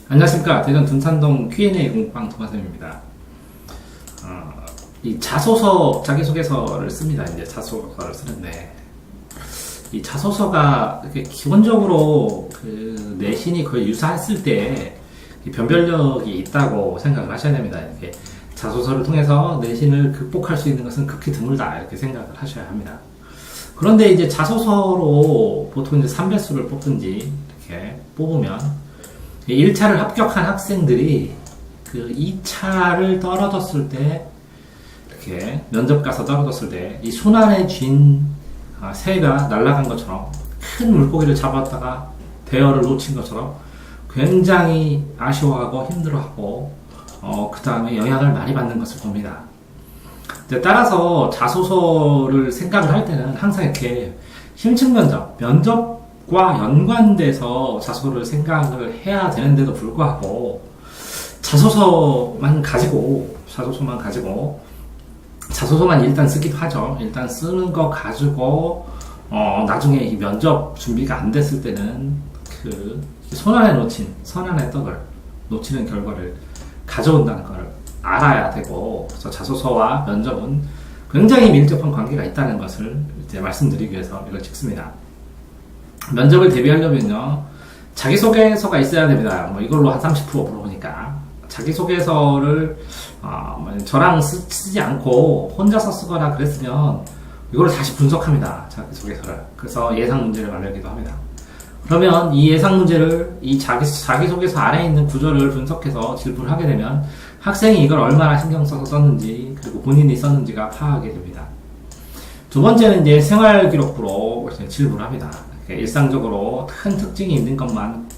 안녕하십니까. 대전 둔산동 Q&A 공부방 도마쌤입니다. 이 자소서, 자기소개서를 씁니다. 이제 자소서를 쓰는데, 이 자소서가 기본적으로 그 내신이 거의 유사했을 때 변별력이 있다고 생각을 하셔야 됩니다. 이렇게 자소서를 통해서 내신을 극복할 수 있는 것은 극히 드물다. 이렇게 생각을 하셔야 합니다. 그런데 이제 자소서로 보통 이제 3배수를 뽑든지 이렇게 뽑으면 1차를 합격한 학생들이 그 2차를 떨어졌을 때, 이렇게 면접 가서 떨어졌을 때, 이 손안에 쥔 새가 날아간 것처럼, 큰 물고기를 잡았다가 대어를 놓친 것처럼 굉장히 아쉬워하고 힘들어하고, 그 다음에 영향을 많이 받는 것을 봅니다. 따라서 자소서를 생각을 할 때는 항상 이렇게 심층 면접과 연관돼서 자소서를 생각을 해야 되는데도 불구하고 자소서만 가지고 자소서만 일단 쓰기도 하죠. 일단 쓰는 거 가지고 나중에 이 면접 준비가 안 됐을 때는 그 손안에 놓친 선안의 떡을 놓치는 결과를 가져온다는 걸 알아야 되고, 그래서 자소서와 면접은 굉장히 밀접한 관계가 있다는 것을 이제 말씀드리기 위해서 이걸 찍습니다. 면접을 대비하려면요, 자기소개서가 있어야 됩니다. 뭐 이걸로 한 30% 물어보니까 자기소개서를 저랑 쓰지 않고 혼자서 쓰거나 그랬으면 이걸 다시 분석합니다. 자기소개서를. 그래서 예상 문제를 만들기도 합니다. 그러면 이 예상 문제를 이 자기소개서 안에 있는 구조를 분석해서 질문을 하게 되면 학생이 이걸 얼마나 신경 써서 썼는지, 그리고 본인이 썼는지가 파악이 됩니다. 두 번째는 이제 생활기록부로 질문을 합니다. 일상적으로 큰 특징이 있는 것만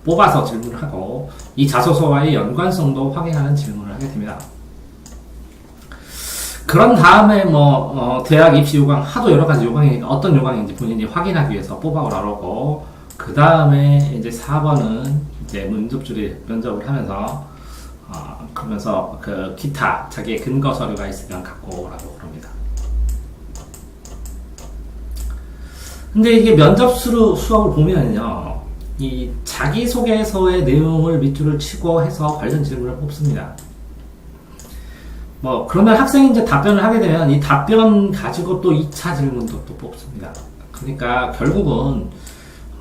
뽑아서 질문을 하고, 이 자소서와의 연관성도 확인하는 질문을 하게 됩니다. 그런 다음에 대학 입시 요강, 하도 여러 가지 요강이니까 어떤 요강인지 본인이 확인하기 위해서 뽑아오라고, 그 다음에 이제 4번은 이제 면접을 하면서 그러면서 그 기타 자기의 근거 서류가 있으면 갖고 오라고 그럽니다. 근데 이게 면접 수업을 보면요, 이 자기소개서의 내용을 밑줄을 치고 해서 관련 질문을 뽑습니다. 그러면 학생이 이제 답변을 하게 되면 이 답변 가지고 또 2차 질문도 또 뽑습니다. 그러니까 결국은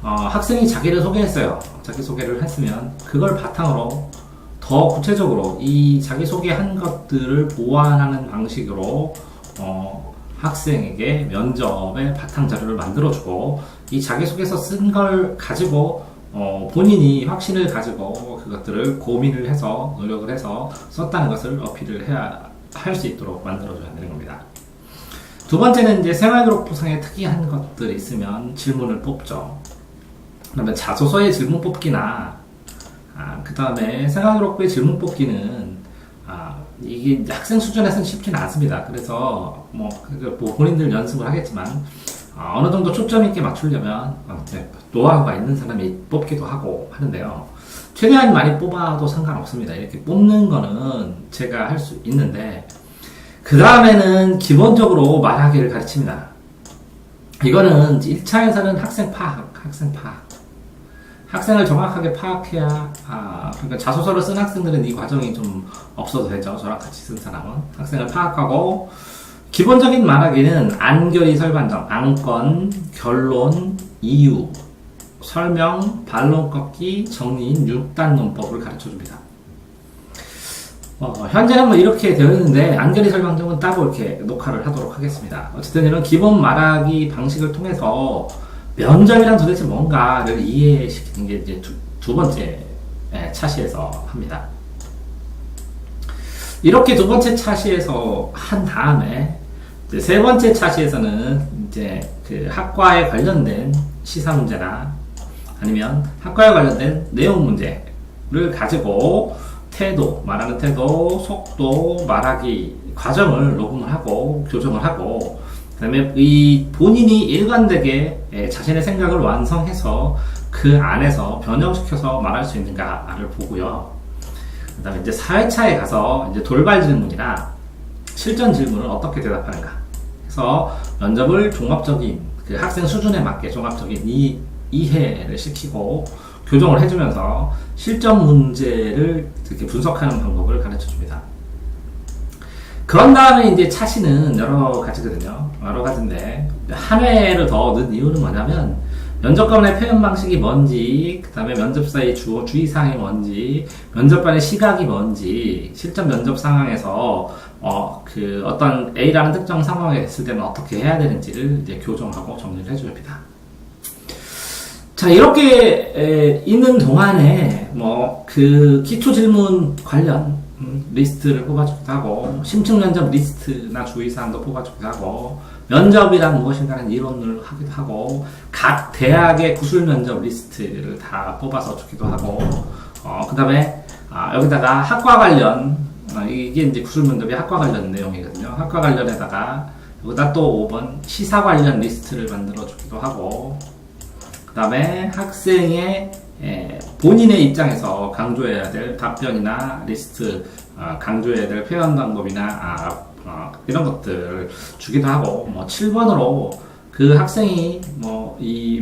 학생이 자기를 소개했어요. 자기소개를 했으면 그걸 바탕으로 더 구체적으로 이 자기소개한 것들을 보완하는 방식으로 학생에게 면접의 바탕 자료를 만들어주고, 이 자기소개서 쓴 걸 가지고 본인이 확신을 가지고 그것들을 고민을 해서 노력을 해서 썼다는 것을 어필을 할 수 있도록 만들어줘야 되는 겁니다. 두 번째는 이제 생활기록부상에 특이한 것들이 있으면 질문을 뽑죠. 그러면 자소서의 질문 뽑기나 그 다음에 생활기록부의 질문 뽑기는 이게 학생 수준에서는 쉽지는 않습니다. 그래서 본인들 연습을 하겠지만 어느 정도 초점 있게 맞추려면 노하우가 있는 사람이 뽑기도 하고 하는데요. 최대한 많이 뽑아도 상관없습니다. 이렇게 뽑는 거는 제가 할 수 있는데, 그 다음에는 기본적으로 말하기를 가르칩니다. 이거는 1차에서는 학생 파악. 학생을 정확하게 파악해야, 그러니까 자소서를 쓴 학생들은 이 과정이 좀 없어도 되죠. 저랑 같이 쓴 사람은. 학생을 파악하고, 기본적인 말하기는 안결의 설반점, 안건, 결론, 이유, 설명, 반론 꺾기, 정리인 6단 논법을 가르쳐 줍니다. 현재는 이렇게 되어 있는데, 안결의 설반점은 따로 이렇게 녹화를 하도록 하겠습니다. 어쨌든 이런 기본 말하기 방식을 통해서 면접이란 도대체 뭔가를 이해시키는 게 이제 두 번째 차시에서 합니다. 이렇게 두 번째 차시에서 한 다음에 이제 세 번째 차시에서는 이제 그 학과에 관련된 시사 문제나 아니면 학과에 관련된 내용 문제를 가지고 말하는 태도, 속도, 말하기 과정을 녹음을 하고 교정을 하고, 그 다음에 이 본인이 일관되게 자신의 생각을 완성해서 그 안에서 변형시켜서 말할 수 있는가를 보고요. 그 다음에 이제 4회차에 가서 이제 돌발 질문이나 실전 질문을 어떻게 대답하는가 해서 면접을 종합적인 그 학생 수준에 맞게 종합적인 이해를 시키고 교정을 해주면서 실전 문제를 이렇게 분석하는 방법을 가르쳐 줍니다. 그런 다음에 이제 차시는 여러 가지거든요. 여러 가지인데, 한 회를 더 넣은 이유는 뭐냐면, 면접관의 표현 방식이 뭔지, 그 다음에 면접사의 주의사항이 뭔지, 면접관의 시각이 뭔지, 실전 면접 상황에서, 어떤 A라는 특정 상황에 있을 때는 어떻게 해야 되는지를 이제 교정하고 정리를 해줍니다. 자, 이렇게 있는 동안에, 기초 질문 관련, 리스트를 뽑아주기도 하고, 심층 면접 리스트나 주의사항도 뽑아주기도 하고, 면접이란 무엇인가는 이론을 하기도 하고, 각 대학의 구술 면접 리스트를 다 뽑아서 주기도 하고, 그 다음에, 여기다가 학과 관련, 이게 이제 구술 면접이 학과 관련 내용이거든요. 학과 관련에다가, 여기다 또 5번 시사 관련 리스트를 만들어 주기도 하고, 그 다음에 학생의 본인의 입장에서 강조해야 될 답변이나 리스트, 강조해야 될 표현 방법이나 이런 것들을 주기도 하고, 7번으로 그 학생이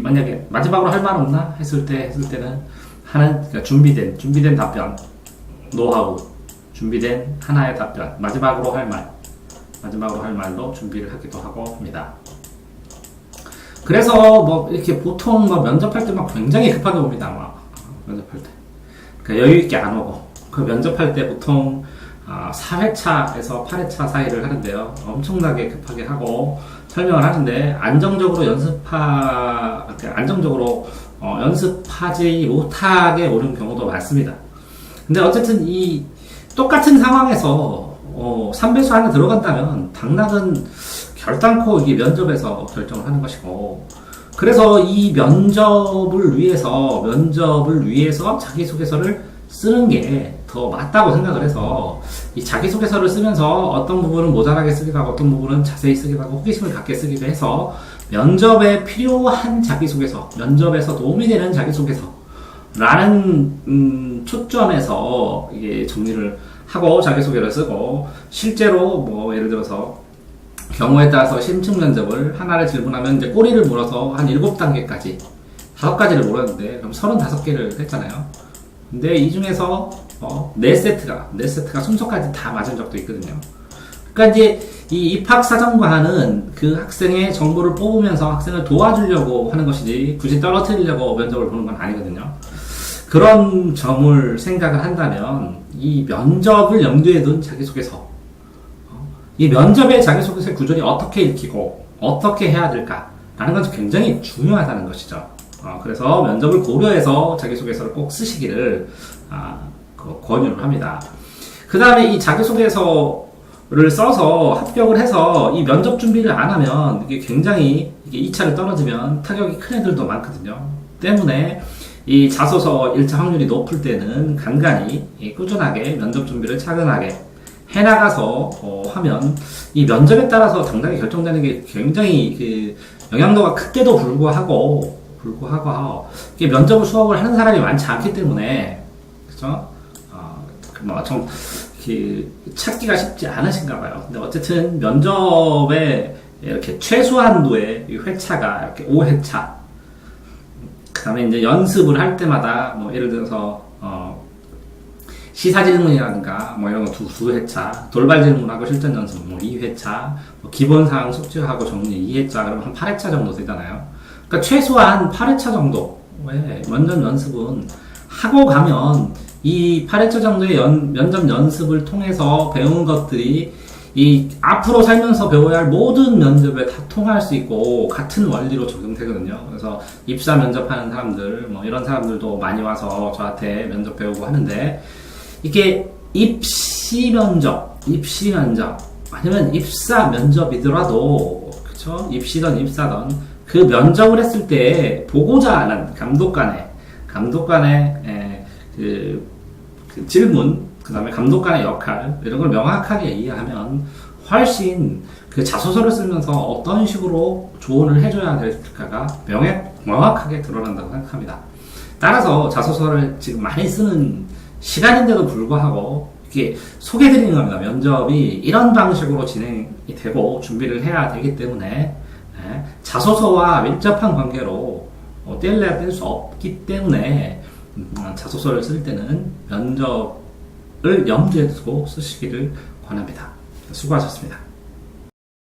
만약에 마지막으로 할 말 없나 했을 때는 그러니까 준비된 답변, 노하우, 준비된 하나의 답변, 마지막으로 할 말로 준비를 하기도 하고 합니다. 그래서 이렇게 보통 면접할 때 굉장히 급하게 옵니다. 면접할 때. 그러니까 여유있게 안 오고. 그 면접할 때 보통 4회차에서 8회차 사이를 하는데요. 엄청나게 급하게 하고 설명을 하는데 안정적으로 연습하지 못하게 오는 경우도 많습니다. 근데 어쨌든 이 똑같은 상황에서 3배수 하나 들어간다면 당락은 결단코 이게 면접에서 결정을 하는 것이고, 그래서 이 면접을 위해서 자기소개서를 쓰는 게 더 맞다고 생각을 해서, 이 자기소개서를 쓰면서 어떤 부분은 모자라게 쓰기도 하고 어떤 부분은 자세히 쓰기도 하고 호기심을 갖게 쓰기도 해서 면접에 필요한 자기소개서, 면접에서 도움이 되는 자기소개서라는 초점에서 이게 정리를 하고 자기소개를 쓰고, 실제로 예를 들어서 경우에 따라서 심층 면접을 하나를 질문하면 이제 꼬리를 물어서 한 7단계까지 5가지를 물었는데 그럼 35개를 했잖아요. 근데 이 중에서 4세트가 순서까지 다 맞은 적도 있거든요. 그러니까 이제 이 입학사정관은 그 학생의 정보를 뽑으면서 학생을 도와주려고 하는 것이지 굳이 떨어뜨리려고 면접을 보는 건 아니거든요. 그런 점을 생각을 한다면 이 면접을 염두에 둔 자기소개서, 이 면접의 자기소개서의 구조를 어떻게 읽히고 어떻게 해야 될까라는 건 굉장히 중요하다는 것이죠. 그래서 면접을 고려해서 자기소개서를 꼭 쓰시기를 권유를 합니다. 그 다음에 이 자기소개서를 써서 합격을 해서 이 면접 준비를 안 하면 이게 굉장히 2차를 떨어지면 타격이 큰 애들도 많거든요. 때문에 이 자소서 1차 확률이 높을 때는 간간히 꾸준하게 면접 준비를 차근하게 해나가서 하면 이 면접에 따라서 당락이 결정되는 게 굉장히 영향도가 클때도 불구하고 이게 면접을 수업을 하는 사람이 많지 않기 때문에, 그죠? 좀 찾기가 쉽지 않으신가 봐요. 근데 어쨌든 면접에 이렇게 최소한도의 회차가 이렇게 5회차. 그 다음에 이제 연습을 할 때마다 예를 들어서 시사 질문이라든가 이런 거 두 회차, 돌발 질문하고 실전 연습 2회차, 기본사항 숙지하고 정리 2회차, 그러면 한 8회차 정도 되잖아요. 그러니까 최소한 8회차 정도의 면접 연습은 하고 가면 이 8회차 정도의 면접 연습을 통해서 배운 것들이 이 앞으로 살면서 배워야 할 모든 면접에 다 통할 수 있고 같은 원리로 적용되거든요. 그래서 입사 면접하는 사람들, 이런 사람들도 많이 와서 저한테 면접 배우고 하는데, 이게 입시 면접 아니면 입사 면접이더라도, 그쵸? 입시든 입사든 그 면접을 했을 때 보고자 하는 감독관의 그 질문, 그 다음에 감독관의 역할, 이런 걸 명확하게 이해하면 훨씬 그 자소서를 쓰면서 어떤 식으로 조언을 해줘야 될까가 명확하게 드러난다고 생각합니다. 따라서 자소서를 지금 많이 쓰는 시간인데도 불구하고 이렇게 소개드리는 겁니다. 면접이 이런 방식으로 진행이 되고 준비를 해야 되기 때문에 자소서와 밀접한 관계로 뗄래야 뗄 수 없기 때문에 자소서를 쓸 때는 면접을 염두에 두고 쓰시기를 권합니다. 수고하셨습니다.